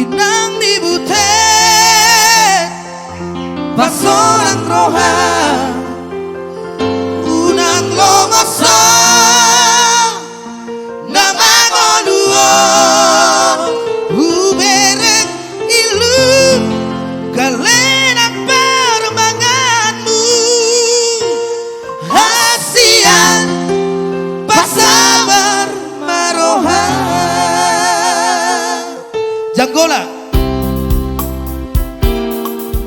inang nibutet pasorang roha unang longosa namangoluo ubereng ilu kalena permanganmu hasian pasabar maroha Janggola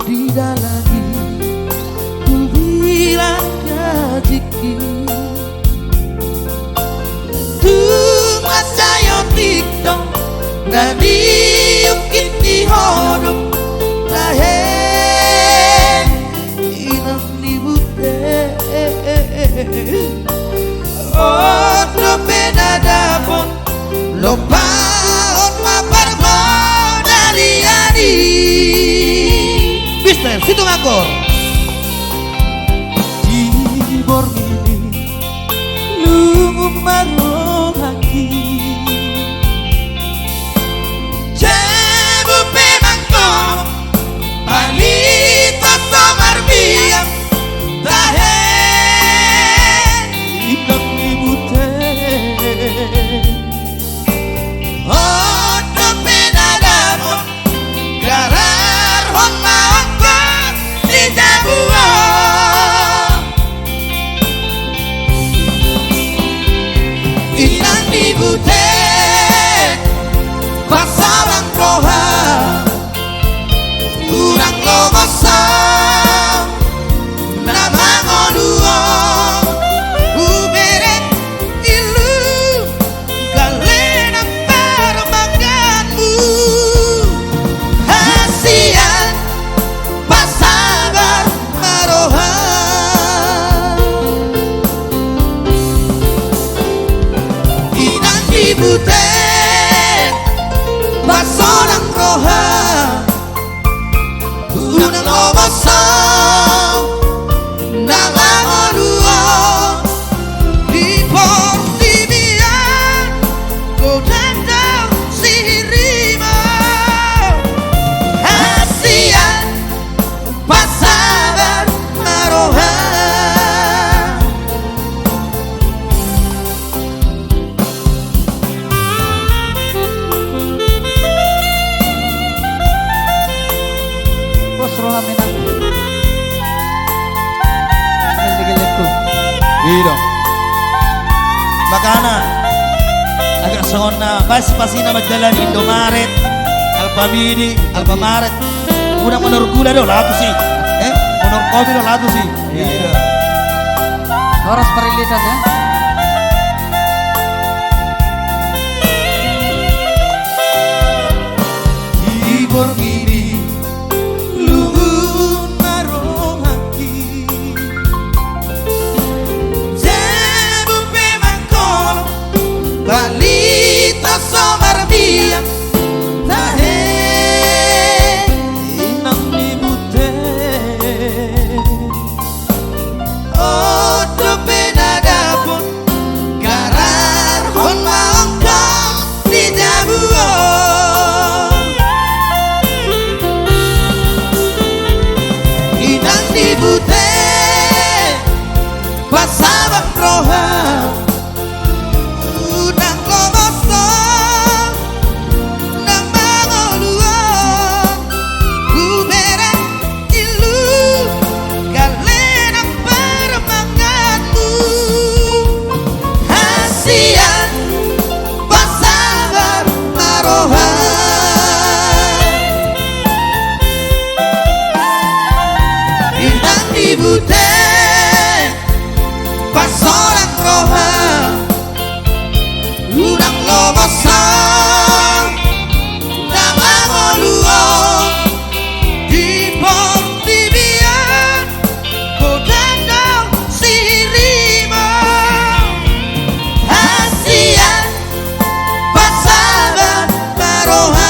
tidak lagi ku bilang jajiki tu masayo tiktok nani yukin di hodok lahen inang nibute otro penadapon lopaon maparmo dari Mister situ nganggur Ibor ini lungu marong haki Cebu pemangko Palito somar biang Tahen inang nibute Oto penadamo Garar hon maangkot di Jabuo Inang nibute Pasalang roha Urang logosa Namangoluo Uberet ilu Galena permanganmu Hasian pasabar maroha Inang nibute Pasorang roha Unang logosa Namangoluo Di Portibian Godang sihirima Hasian pasabar maroha Bos roha menang Nagigilip Iya. Makana agak songon na pasti na magdalan Indomaret, Alfamaret. Una menor gula do lato sih. Menor kopi do lato sih. Iya. Horas perilisan ya Ibor gini luhun marong haki Cebu pemangkol Balita somar biang Tahen inang nibute Otro penadapon Garar hon maangkot di Jabuo Inang nibute Pasabang roha Unang logoso Namangoluo Uberet ilu Galena permanganmu Hasian pasabar maroha Inang nibute Pasorang roha Unang logosa Namangoluo Di Portibian Godang sihirima Hasian pasabar maroha